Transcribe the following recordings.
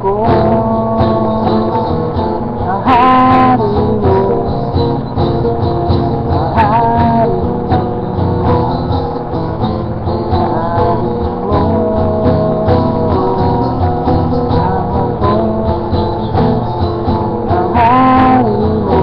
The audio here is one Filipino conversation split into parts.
ang hari mo, ang hari mo, hari mo, hari mo,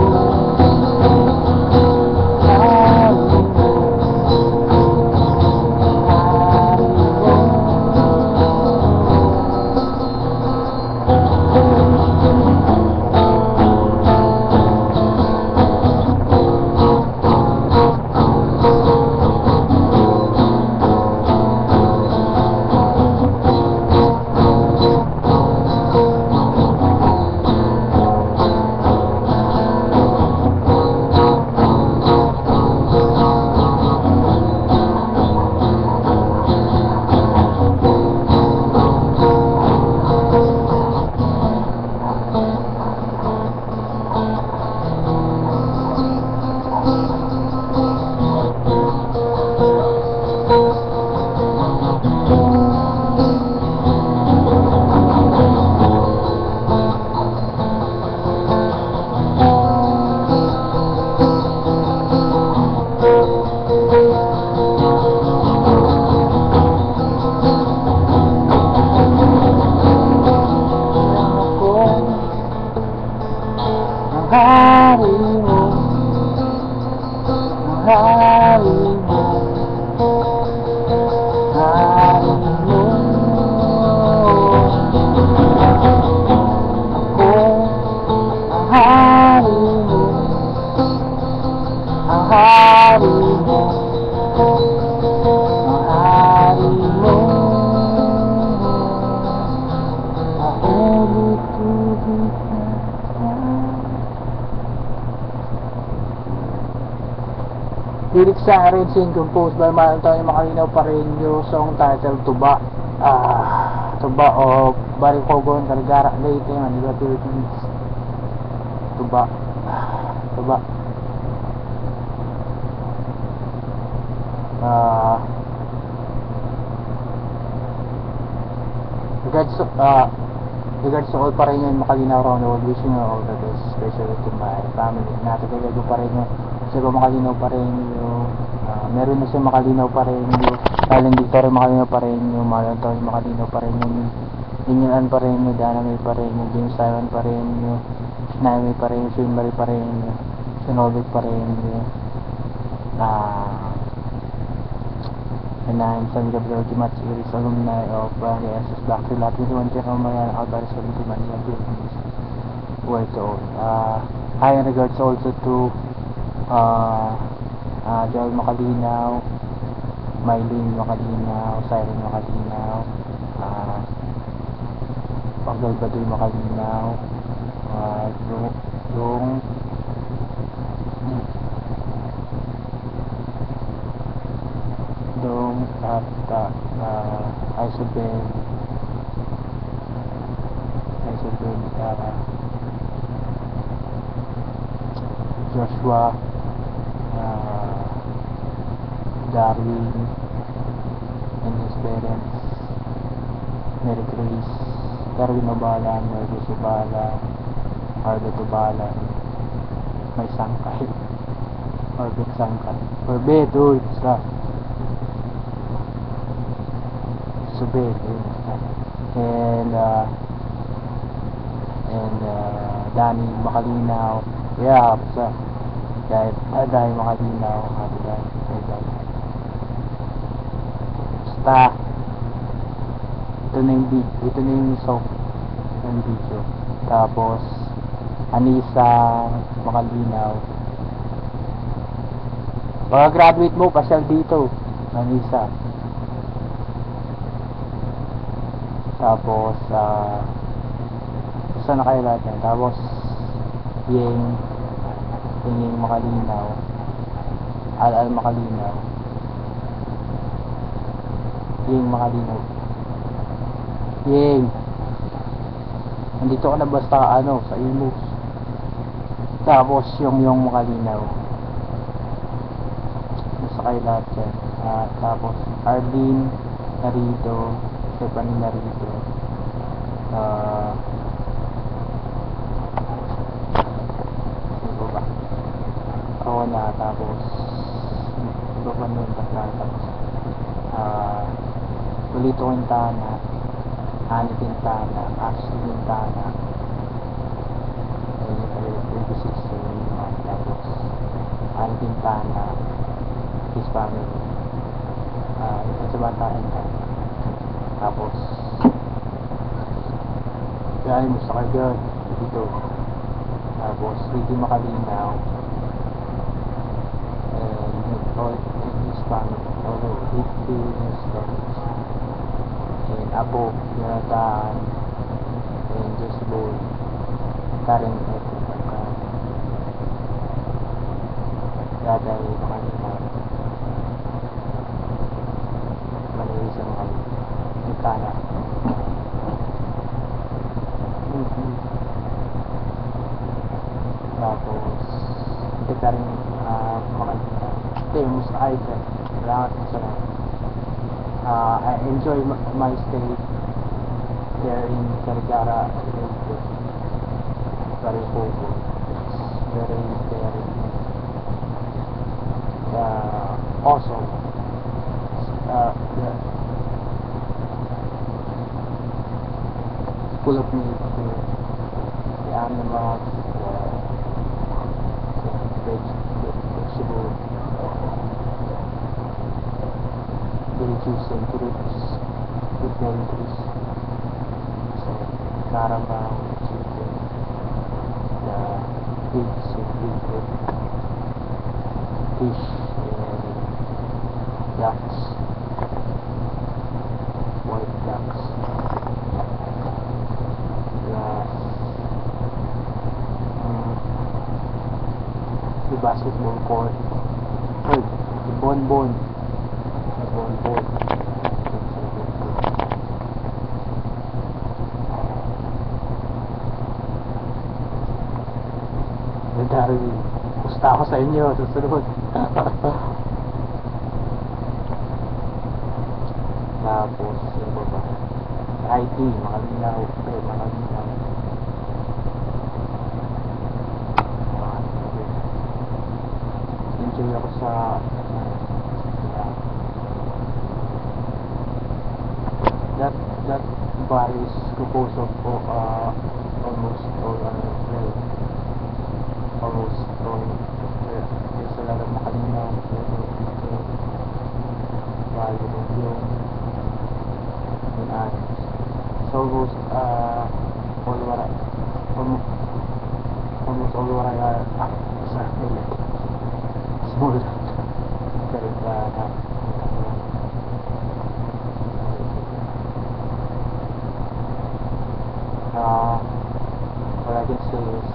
hari mo. Ako ang hari mo, ang hari mo, ang hari mo. Ako lutubig na lyrics sa arranged and composed by Antonio Macalinaw Pareño, song titled Tuba. Tuba o Baricogon, Cargara, Leyte, Manila, Philippines. Tuba. Tuba. Regards to all Pareño and Macalinaw around the world, wishing you all the best, especially to my family. Natagayago Pareño, Siya Macalinaw Pareño, meron na siya Macalinaw Pareño, Alan Victoria Macalinaw Pareño, Marlon Antonio Macalinaw Pareño, Ninyan Pareño, Dana May Pareño, James Simon Pareño, Naomi Pareño, Shane Marie Pareño, Sinobit Pareño, and I'm San Gabriel Gimatz, Iris alumni of SS Blackfield Latin Humanitarian Mayan Alvarez Community Manila, Philippines, where to all. Hi and regards also to Joel Macalinaw, Mylene Macalinaw, Siren Macalinaw, Panggal Baduy Macalinaw, Dong at Isabel, Joshua, Darwin and his parents, Mary Grace, Darwin Obalan, Mervis Obalan, Arlet Obalan, may sangkay, Orbit sangkay, Orbit, isa, Subit, and Danny Macalinaw, yeah, basta, kahit Danny Macalinaw, basta, ito na yung song ng video. Tapos Anissa Macalinaw, baka graduate mo pasyal dito, Anissa. Tapos isa na kayo lahat yan. Tapos Yeng Macalinaw, Al Macalinaw, Yeng Macalinaw, Yeng, nandito ka na basta sa Imus. Tapos yung Macalinaw, basta kayo lahat yan. Tapos Arlene Narito, Stephanie Narito, Ah, ano ba? Ako na, tapos iba pa nun, tapos Ulito Quintana, Ani Quintana, Ashley Quintana, yung sister niya, tapos Ani Quintana, his family, ito sa Bantayan ka, tapos kaya mo sa Cardigan dito, tapos Ricky Makalinaw, and his family, although 80 years old, and Apo, Jonathan, and Just Boy, Karen Eto, Daday Makalinaw, Malaysia Makalinaw, Nikana. Tapos hindi ka rin Makalinaw. Ito yung most idol. Lahat sa I enjoy my stay there in Sarigara. Very focused. Very awesome. Yeah. Full of nature, the animals, the vegetable, very juicy and fruits, fruit bearing trees, so carabao, chicken, the pigs and big fish and ducks, white ducks. The basketball court, the bonbon, Darwin, gusto ako sa inyo, susunod. Tapos, ano ba? IT, Makalinaw, Makalinaw. Enjoy ako sa that bar is composed of almost all there's a lot of Makalinaw, Value, and it's almost all what almost all what I are small what I can say is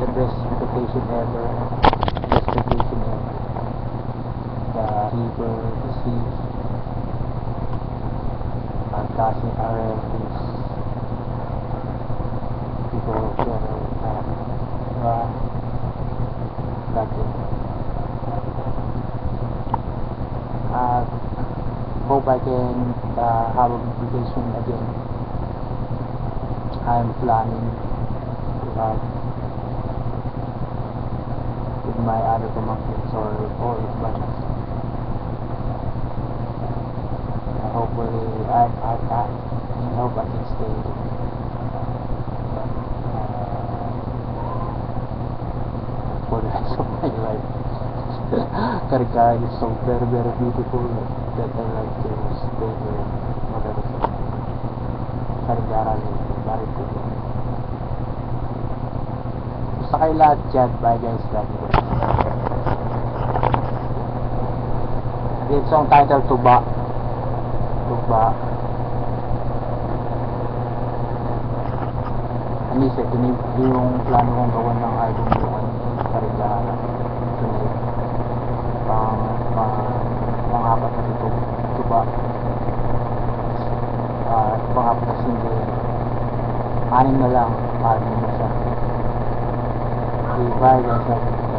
the best vacation ever, the river, the sea, our cousin, our relatives, people together, nothing. Hope I can have a vacation again. I'm planning to have with my other pamangkins or buddies. Hopefully I hope I can stay for the rest of my life. Karika is so very beautiful that I like to stay here for the rest of my life. Karigara very good. Gusto kayo lahat dyan. Bye guys. Love you. It's song titled Tuba. Ano isa, yung plano kong gawan ng album yung Karigara. Tonight. Pang-apat na dito. Tuba. Pang-apat na single. 6 na lang. Album na siya. Okay, bye guys.